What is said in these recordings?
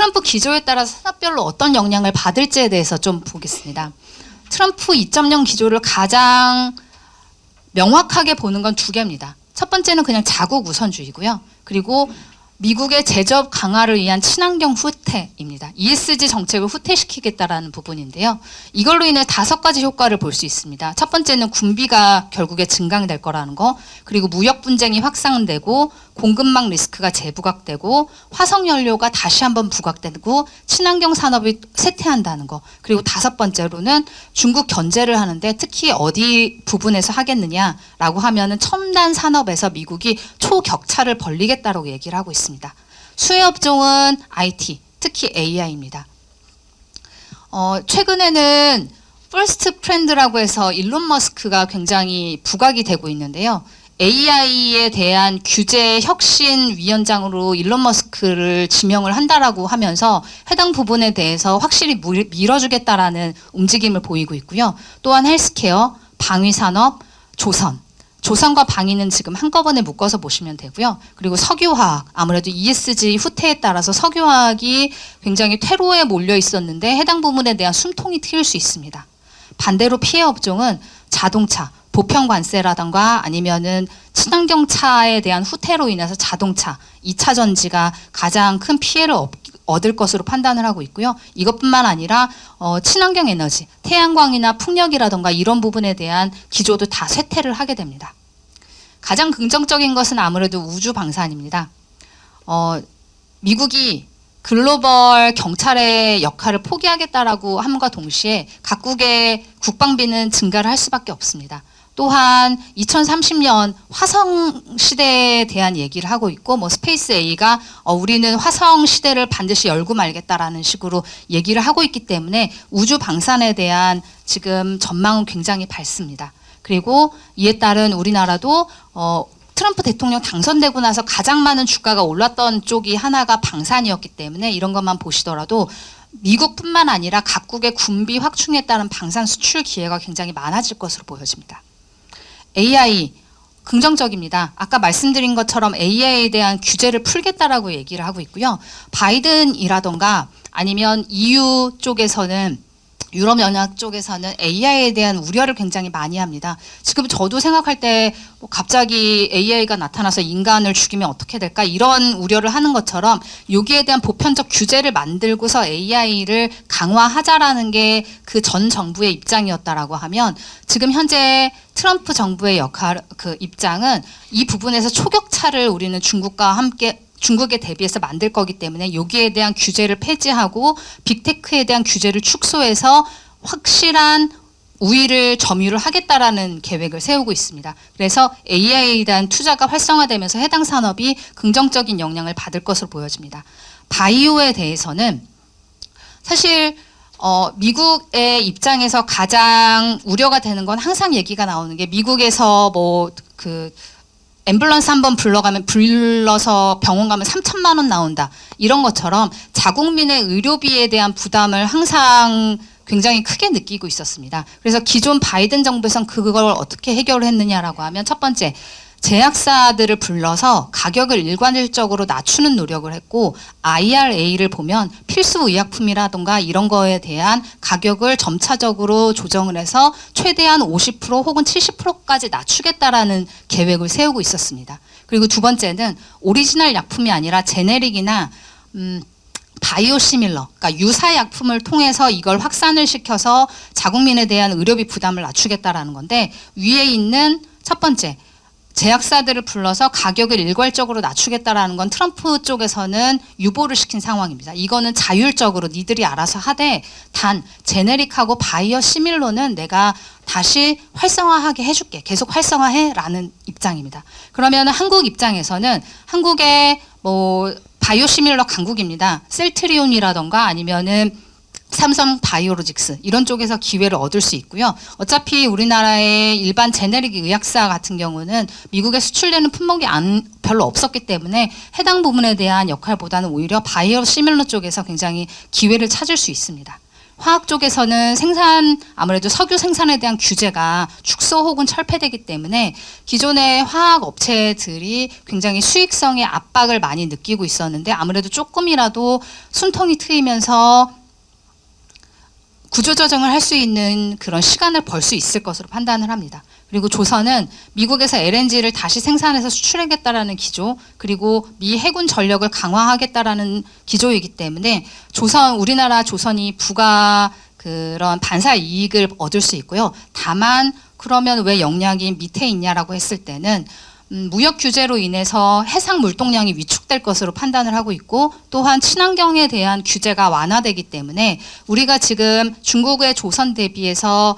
트럼프 기조에 따라서 산업별로 어떤 영향을 받을지에 대해서 좀 보겠습니다. 트럼프 2.0 기조를 가장 명확하게 보는 건 두 개입니다. 첫 번째는 그냥 자국 우선주의고요. 그리고 미국의 제조업 강화를 위한 친환경 후퇴입니다. ESG 정책을 후퇴시키겠다라는 부분인데요. 이걸로 인해 5가지 효과를 볼 수 있습니다. 첫 번째는 군비가 결국에 증강될 거라는 거, 그리고 무역 분쟁이 확산되고 공급망 리스크가 재부각되고 화석연료가 다시 한번 부각되고 친환경 산업이 쇠퇴한다는 거, 그리고 5번째로는 중국 견제를 하는데 특히 어디 부분에서 하겠느냐라고 하면은 첨단 산업에서 미국이 초격차를 벌리겠다라고 얘기를 하고 있습니다. 수혜 업종은 IT, 특히 AI입니다. 최근에는 퍼스트 프렌드라고 해서 일론 머스크가 굉장히 부각이 되고 있는데요. AI에 대한 규제 혁신 위원장으로 일론 머스크를 지명을 한다라고 하면서 해당 부분에 대해서 확실히 밀어주겠다라는 움직임을 보이고 있고요. 또한 헬스케어, 방위산업, 조선과 방위는 지금 한꺼번에 묶어서 보시면 되고요. 그리고 석유화학, 아무래도 ESG 후퇴에 따라서 석유화학이 굉장히 퇴로에 몰려 있었는데 해당 부분에 대한 숨통이 트일 수 있습니다. 반대로 피해 업종은 자동차, 보편 관세라던가 아니면은 친환경차에 대한 후퇴로 인해서 자동차, 2차 전지가 가장 큰 피해를 얻을 것으로 판단을 하고 있고요. 이것뿐만 아니라 친환경 에너지, 태양광이나 풍력이라던가 이런 부분에 대한 기조도 다 쇠퇴를 하게 됩니다. 가장 긍정적인 것은 아무래도 우주 방산입니다. 미국이 글로벌 경찰의 역할을 포기하겠다라고 함과 동시에 각국의 국방비는 증가를 할 수밖에 없습니다. 또한 2030년 화성 시대에 대한 얘기를 하고 있고, 스페이스 A가 우리는 화성 시대를 반드시 열고 말겠다라는 식으로 얘기를 하고 있기 때문에 우주 방산에 대한 지금 전망은 굉장히 밝습니다. 그리고 이에 따른 우리나라도 트럼프 대통령 당선되고 나서 가장 많은 주가가 올랐던 쪽이 하나가 방산이었기 때문에 이런 것만 보시더라도 미국뿐만 아니라 각국의 군비 확충에 따른 방산 수출 기회가 굉장히 많아질 것으로 보여집니다. AI 긍정적입니다. 아까 말씀드린 것처럼 AI에 대한 규제를 풀겠다라고 얘기를 하고 있고요. 바이든이라던가 아니면 EU 쪽에서는 유럽연합 쪽에서는 AI에 대한 우려를 굉장히 많이 합니다. 지금 저도 생각할 때 갑자기 AI가 나타나서 인간을 죽이면 어떻게 될까 이런 우려를 하는 것처럼 여기에 대한 보편적 규제를 만들고서 AI를 강화하자라는 게 그 전 정부의 입장이었다라고 하면 지금 현재 트럼프 정부의 입장은 이 부분에서 초격차를 우리는 중국에 대비해서 만들 거기 때문에 여기에 대한 규제를 폐지하고 빅테크에 대한 규제를 축소해서 확실한 점유를 하겠다라는 계획을 세우고 있습니다. 그래서 AI에 대한 투자가 활성화되면서 해당 산업이 긍정적인 영향을 받을 것으로 보여집니다. 바이오에 대해서는 사실 미국의 입장에서 가장 우려가 되는 건 항상 얘기가 나오는 게 미국에서 앰뷸런스 한번 불러서 병원 가면 3천만 원 나온다. 이런 것처럼 자국민의 의료비에 대한 부담을 항상 굉장히 크게 느끼고 있었습니다. 그래서 기존 바이든 정부에선 그걸 어떻게 해결을 했느냐라고 하면 첫 번째, 제약사들을 불러서 가격을 일괄적으로 낮추는 노력을 했고 IRA를 보면 필수 의약품이라던가 이런 거에 대한 가격을 점차적으로 조정을 해서 최대한 50% 혹은 70%까지 낮추겠다라는 계획을 세우고 있었습니다. 그리고 두 번째는 오리지널 약품이 아니라 제네릭이나 바이오시밀러, 그러니까 유사 약품을 통해서 이걸 확산을 시켜서 자국민에 대한 의료비 부담을 낮추겠다라는 건데 위에 있는 첫 번째, 제약사들을 불러서 가격을 일괄적으로 낮추겠다라는 건 트럼프 쪽에서는 유보를 시킨 상황입니다. 이거는 자율적으로 니들이 알아서 하되 단 제네릭하고 바이오 시밀러는 내가 다시 활성화하게 해줄게. 계속 활성화해라는 입장입니다. 그러면 한국 입장에서는 한국의 바이오 시밀러 강국입니다. 셀트리온이라던가 아니면은 삼성 바이오로직스 이런 쪽에서 기회를 얻을 수 있고요. 어차피 우리나라의 일반 제네릭 의약사 같은 경우는 미국에 수출되는 품목이 별로 없었기 때문에 해당 부분에 대한 역할보다는 오히려 바이오 시밀러 쪽에서 굉장히 기회를 찾을 수 있습니다. 화학 쪽에서는 아무래도 석유 생산에 대한 규제가 축소 혹은 철폐되기 때문에 기존의 화학 업체들이 굉장히 수익성의 압박을 많이 느끼고 있었는데 아무래도 조금이라도 숨통이 트이면서 구조조정을 할 수 있는 그런 시간을 벌 수 있을 것으로 판단을 합니다. 그리고 조선은 미국에서 LNG를 다시 생산해서 수출하겠다라는 기조, 그리고 미 해군 전력을 강화하겠다라는 기조이기 때문에 우리나라 조선이 부가 그런 반사 이익을 얻을 수 있고요. 다만 그러면 왜 영향이 밑에 있냐라고 했을 때는 무역 규제로 인해서 해상 물동량이 위축될 것으로 판단을 하고 있고, 또한 친환경에 대한 규제가 완화되기 때문에 우리가 지금 중국의 조선 대비해서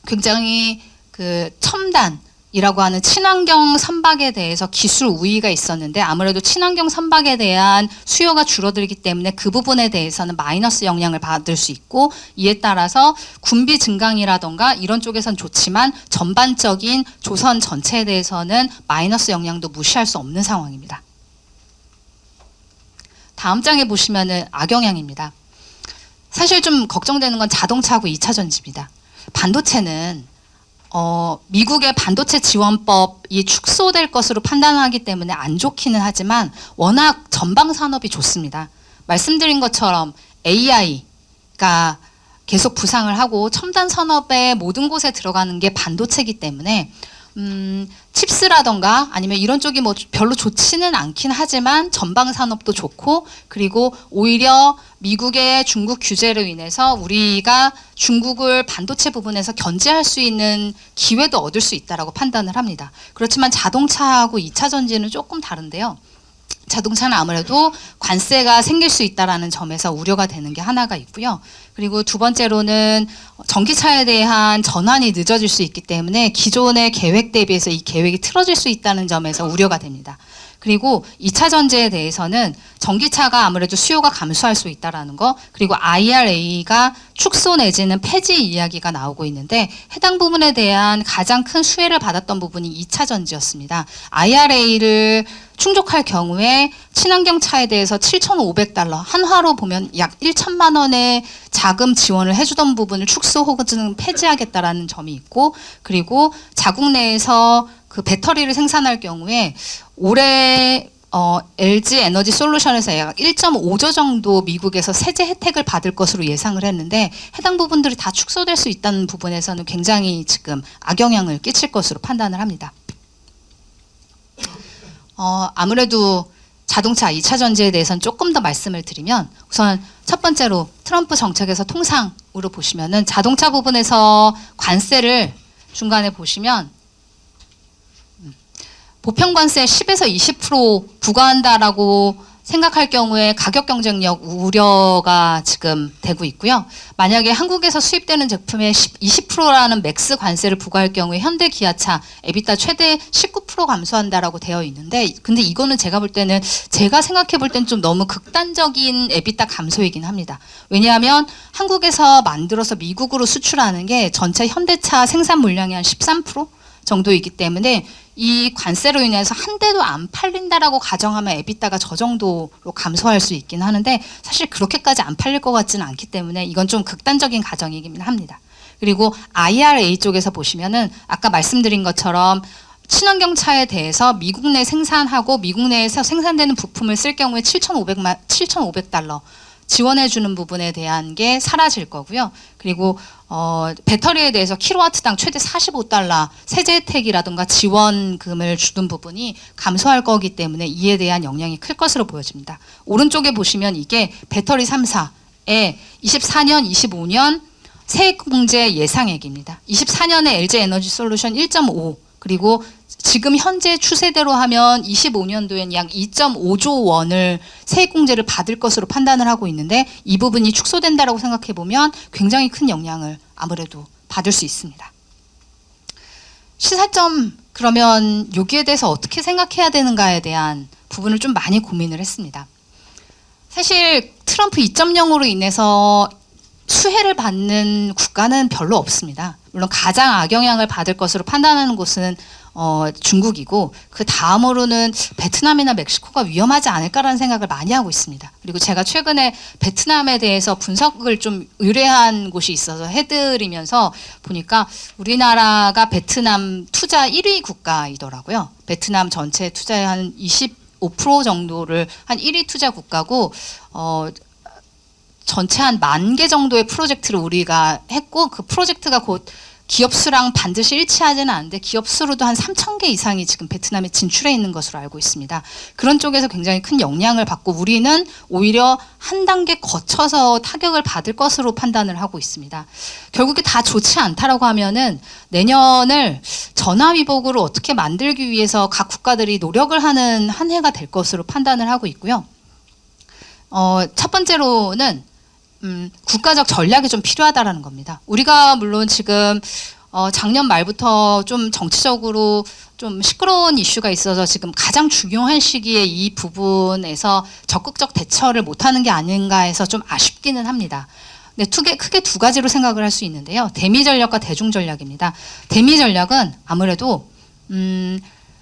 굉장히 그 첨단이라고 하는 친환경 선박에 대해서 기술 우위가 있었는데 아무래도 친환경 선박에 대한 수요가 줄어들기 때문에 그 부분에 대해서는 마이너스 영향을 받을 수 있고, 이에 따라서 군비 증강이라던가 이런 쪽에선 좋지만 전반적인 조선 전체에 대해서는 마이너스 영향도 무시할 수 없는 상황입니다. 다음 장에 보시면은 악영향입니다. 사실 좀 걱정되는 건 자동차하고 2차 전지입니다. 반도체는 미국의 반도체 지원법이 축소될 것으로 판단하기 때문에 안 좋기는 하지만 워낙 전방 산업이 좋습니다. 말씀드린 것처럼 AI가 계속 부상을 하고 첨단 산업의 모든 곳에 들어가는 게 반도체이기 때문에 칩스라던가 아니면 이런 쪽이 뭐 별로 좋지는 않긴 하지만 전방 산업도 좋고, 그리고 오히려 미국의 중국 규제로 인해서 우리가 중국을 반도체 부분에서 견제할 수 있는 기회도 얻을 수 있다라고 판단을 합니다. 그렇지만 자동차하고 2차 전지는 조금 다른데요. 자동차는 아무래도 관세가 생길 수 있다라는 점에서 우려가 되는 게 하나가 있고요. 그리고 두 번째로는 전기차에 대한 전환이 늦어질 수 있기 때문에 기존의 계획 대비해서 이 계획이 틀어질 수 있다는 점에서 우려가 됩니다. 그리고 2차 전지에 대해서는 전기차가 아무래도 수요가 감소할 수 있다라는 거, 그리고 IRA가 축소 내지는 폐지 이야기가 나오고 있는데 해당 부분에 대한 가장 큰 수혜를 받았던 부분이 2차 전지였습니다. IRA를 충족할 경우에 친환경 차에 대해서 $7,500, 한화로 보면 약 1천만 원의 자금 지원을 해주던 부분을 축소 혹은 폐지하겠다라는 점이 있고, 그리고 자국 내에서 그 배터리를 생산할 경우에 올해 LG 에너지 솔루션에서 약 1.5조 정도 미국에서 세제 혜택을 받을 것으로 예상을 했는데 해당 부분들이 다 축소될 수 있다는 부분에서는 굉장히 지금 악영향을 끼칠 것으로 판단을 합니다. 아무래도 자동차 2차 전지에 대해서는 조금 더 말씀을 드리면, 우선 첫 번째로 트럼프 정책에서 통상으로 보시면은 자동차 부분에서 관세를 중간에 보시면 보편관세 10에서 20% 부과한다라고 생각할 경우에 가격 경쟁력 우려가 지금 되고 있고요. 만약에 한국에서 수입되는 제품에 20%라는 맥스 관세를 부과할 경우에 현대 기아차 에비타 최대 19% 감소한다라고 되어 있는데, 근데 이거는 제가 볼 때는, 제가 생각해 볼 때는 좀 너무 극단적인 에비타 감소이긴 합니다. 왜냐하면 한국에서 만들어서 미국으로 수출하는 게 전체 현대차 생산 물량의 한 13% 정도이기 때문에 이 관세로 인해서 한 대도 안 팔린다라고 가정하면 에비타가 저 정도로 감소할 수 있긴 하는데 사실 그렇게까지 안 팔릴 것 같지는 않기 때문에 이건 좀 극단적인 가정이긴 합니다. 그리고 IRA 쪽에서 보시면은 아까 말씀드린 것처럼 친환경 차에 대해서 미국 내 생산하고 미국 내에서 생산되는 부품을 쓸 경우에 $7,500 지원해주는 부분에 대한 게 사라질 거고요. 그리고 배터리에 대해서 킬로와트당 최대 $45 세제 혜택이라든가 지원금을 주는 부분이 감소할 거기 때문에 이에 대한 영향이 클 것으로 보여집니다. 오른쪽에 보시면 이게 배터리 3사의 24년, 25년 세액공제 예상액입니다. 24년에 LG 에너지 솔루션 1.5, 그리고 지금 현재 추세대로 하면 25년도엔 약 2.5조 원을 세액공제를 받을 것으로 판단을 하고 있는데, 이 부분이 축소된다라고 생각해 보면 굉장히 큰 영향을 아무래도 받을 수 있습니다. 시사점, 그러면 여기에 대해서 어떻게 생각해야 되는가에 대한 부분을 좀 많이 고민을 했습니다. 사실 트럼프 2.0으로 인해서 수혜를 받는 국가는 별로 없습니다. 물론 가장 악영향을 받을 것으로 판단하는 곳은 중국이고 그 다음으로는 베트남이나 멕시코가 위험하지 않을까라는 생각을 많이 하고 있습니다. 그리고 제가 최근에 베트남에 대해서 분석을 좀 의뢰한 곳이 있어서 해드리면서 보니까 우리나라가 베트남 투자 1위 국가이더라고요. 베트남 전체 투자의 한 25% 정도를 한 1위 투자 국가고 전체 한 10,000개 정도의 프로젝트를 우리가 했고 그 프로젝트가 곧 기업 수랑 반드시 일치하지는 않는데 기업 수로도 한 3,000개 이상이 지금 베트남에 진출해 있는 것으로 알고 있습니다. 그런 쪽에서 굉장히 큰 영향을 받고 우리는 오히려 한 단계 거쳐서 타격을 받을 것으로 판단을 하고 있습니다. 결국에 다 좋지 않다라고 하면은 내년을 전화위복으로 어떻게 만들기 위해서 각 국가들이 노력을 하는 한 해가 될 것으로 판단을 하고 있고요. 첫 번째로는 국가적 전략이 좀 필요하다라는 겁니다. 우리가 물론 지금 작년 말부터 좀 정치적으로 좀 시끄러운 이슈가 있어서 지금 가장 중요한 시기에 이 부분에서 적극적 대처를 못하는 게 아닌가 해서 좀 아쉽기는 합니다. 근데 크게 두 가지로 생각을 할 수 있는데요. 대미 전략과 대중 전략입니다. 대미 전략은 아무래도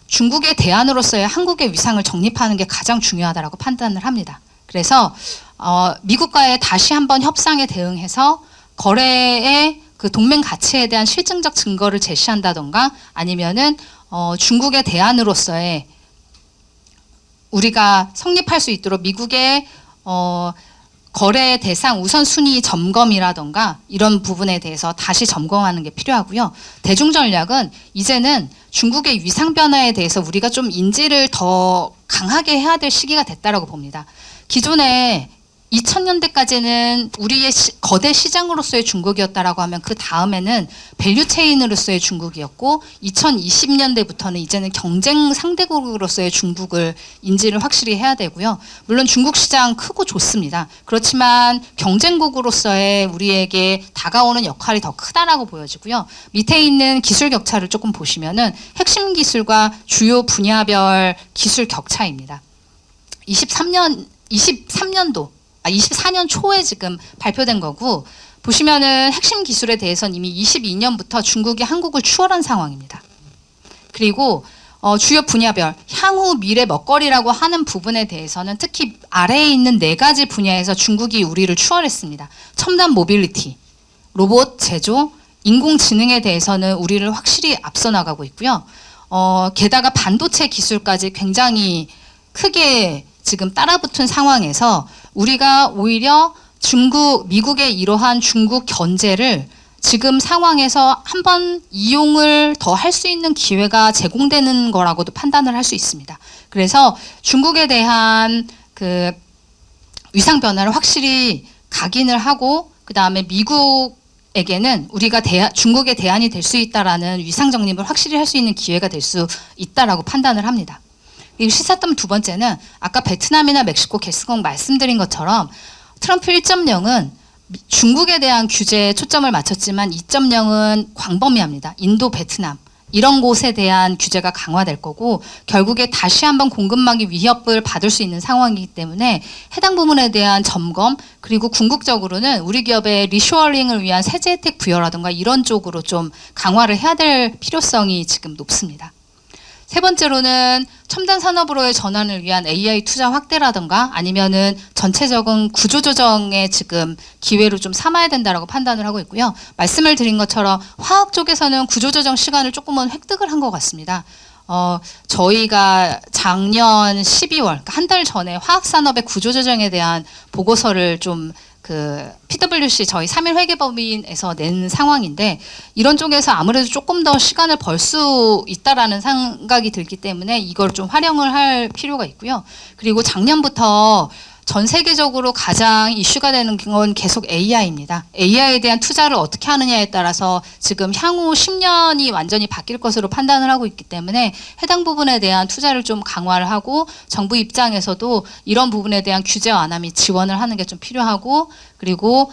중국의 대안으로서의 한국의 위상을 정립하는 게 가장 중요하다라고 판단을 합니다. 그래서 미국과의 다시 한번 협상에 대응해서 거래의 그 동맹 가치에 대한 실증적 증거를 제시한다던가 아니면은 중국의 대안으로서의 우리가 성립할 수 있도록 미국의 거래 대상 우선순위 점검이라던가 이런 부분에 대해서 다시 점검하는 게 필요하고요. 대중 전략은 이제는 중국의 위상 변화에 대해서 우리가 좀 인지를 더 강하게 해야 될 시기가 됐다라고 봅니다. 기존에 2000년대까지는 우리의 거대 시장으로서의 중국이었다라고 하면 그 다음에는 밸류체인으로서의 중국이었고 2020년대부터는 이제는 경쟁 상대국으로서의 중국을 인지를 확실히 해야 되고요. 물론 중국 시장 크고 좋습니다. 그렇지만 경쟁국으로서의 우리에게 다가오는 역할이 더 크다라고 보여지고요. 밑에 있는 기술 격차를 조금 보시면은 핵심 기술과 주요 분야별 기술 격차입니다. 24년 초에 지금 발표된 거고 보시면은 핵심 기술에 대해서는 이미 22년부터 중국이 한국을 추월한 상황입니다. 그리고 주요 분야별 향후 미래 먹거리라고 하는 부분에 대해서는 특히 아래에 있는 4가지 분야에서 중국이 우리를 추월했습니다. 첨단 모빌리티, 로봇 제조, 인공지능에 대해서는 우리를 확실히 앞서 나가고 있고요. 게다가 반도체 기술까지 굉장히 크게 지금 따라붙은 상황에서 우리가 오히려 미국의 이러한 중국 견제를 지금 상황에서 한번 이용을 더 할 수 있는 기회가 제공되는 거라고도 판단을 할 수 있습니다. 그래서 중국에 대한 그 위상 변화를 확실히 각인을 하고 그 다음에 미국에게는 우리가 중국의 대안이 될 수 있다라는 위상 정립을 확실히 할 수 있는 기회가 될 수 있다라고 판단을 합니다. 그리고 시사점 두 번째는 아까 베트남이나 멕시코 개수국 말씀드린 것처럼 트럼프 1.0은 중국에 대한 규제에 초점을 맞췄지만 2.0은 광범위합니다. 인도, 베트남 이런 곳에 대한 규제가 강화될 거고 결국에 다시 한번 공급망이 위협을 받을 수 있는 상황이기 때문에 해당 부분에 대한 점검 그리고 궁극적으로는 우리 기업의 리쇼어링을 위한 세제 혜택 부여라든가 이런 쪽으로 좀 강화를 해야 될 필요성이 지금 높습니다. 세 번째로는 첨단 산업으로의 전환을 위한 AI 투자 확대라든가 아니면은 전체적인 구조조정의 지금 기회로 좀 삼아야 된다라고 판단을 하고 있고요. 말씀을 드린 것처럼 화학 쪽에서는 구조조정 시간을 조금은 획득을 한 것 같습니다. 저희가 작년 12월, 그러니까 한 달 전에 화학산업의 구조조정에 대한 보고서를 좀 PwC 저희 3일 회계법인에서 낸 상황인데 이런 쪽에서 아무래도 조금 더 시간을 벌 수 있다라는 생각이 들기 때문에 이걸 좀 활용을 할 필요가 있고요. 그리고 작년부터 전 세계적으로 가장 이슈가 되는 건 계속 AI입니다. AI에 대한 투자를 어떻게 하느냐에 따라서 지금 향후 10년이 완전히 바뀔 것으로 판단을 하고 있기 때문에 해당 부분에 대한 투자를 좀 강화를 하고 정부 입장에서도 이런 부분에 대한 규제 완화 및 지원을 하는 게 좀 필요하고 그리고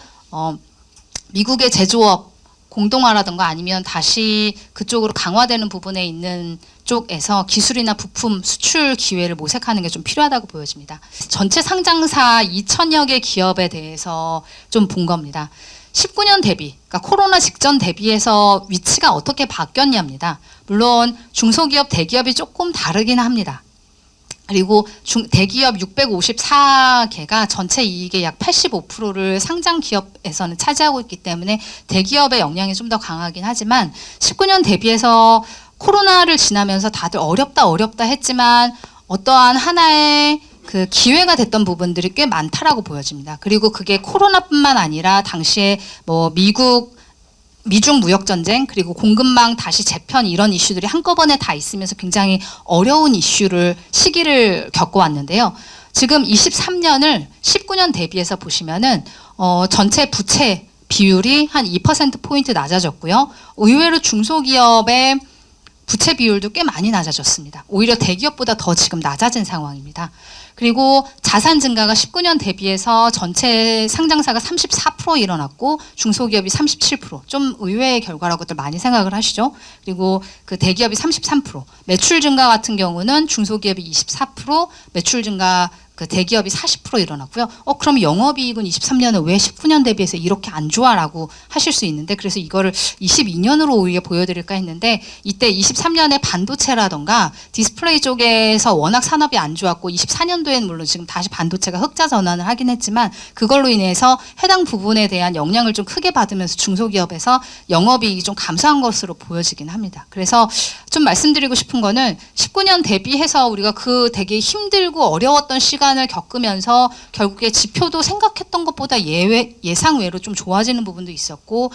미국의 제조업 공동화라든가 아니면 다시 그쪽으로 강화되는 부분에 있는 쪽에서 기술이나 부품 수출 기회를 모색하는 게 좀 필요하다고 보여집니다. 전체 상장사 2,000여 개 기업에 대해서 좀 본 겁니다. 19년 대비, 그러니까 코로나 직전 대비해서 위치가 어떻게 바뀌었냐입니다. 물론 중소기업, 대기업이 조금 다르긴 합니다. 그리고 대기업 654개가 전체 이익의 약 85%를 상장 기업에서는 차지하고 있기 때문에 대기업의 영향이 좀 더 강하긴 하지만 19년 대비해서 코로나를 지나면서 다들 어렵다 했지만 어떠한 하나의 그 기회가 됐던 부분들이 꽤 많다라고 보여집니다. 그리고 그게 코로나뿐만 아니라 당시에 뭐 미중 무역 전쟁 그리고 공급망 다시 재편 이런 이슈들이 한꺼번에 다 있으면서 굉장히 어려운 시기를 겪어왔는데요. 지금 23년을 19년 대비해서 보시면은 전체 부채 비율이 한 2%포인트 낮아졌고요. 의외로 중소기업의 부채 비율도 꽤 많이 낮아졌습니다. 오히려 대기업보다 더 지금 낮아진 상황입니다. 그리고 자산 증가가 19년 대비해서 전체 상장사가 34% 일어났고 중소기업이 37%. 좀 의외의 결과라고들 많이 생각을 하시죠. 그리고 그 대기업이 33%. 매출 증가 같은 경우는 중소기업이 24%, 매출 증가 그 대기업이 40% 일어났고요. 그럼 영업이익은 23년에 왜 19년 대비해서 이렇게 안 좋아라고 하실 수 있는데 그래서 이거를 22년으로 오히려 보여드릴까 했는데 이때 23년에 반도체라던가 디스플레이 쪽에서 워낙 산업이 안 좋았고 24년도에는 물론 지금 다시 반도체가 흑자 전환을 하긴 했지만 그걸로 인해서 해당 부분에 대한 영향을 좀 크게 받으면서 중소기업에서 영업이익이 좀 감소한 것으로 보여지긴 합니다. 그래서 좀 말씀드리고 싶은 거는 19년 대비해서 우리가 그 되게 힘들고 어려웠던 시간을 겪으면서 결국에 지표도 생각했던 것보다 예상 외로 좀 좋아지는 부분도 있었고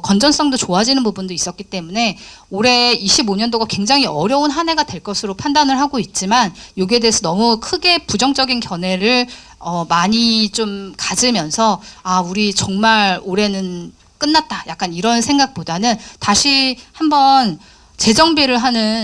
건전성도 좋아지는 부분도 있었기 때문에 올해 25년도가 굉장히 어려운 한 해가 될 것으로 판단을 하고 있지만 여기에 대해서 너무 크게 부정적인 견해를 많이 좀 가지면서 우리 정말 올해는 끝났다 약간 이런 생각보다는 다시 한번 재정비를 하는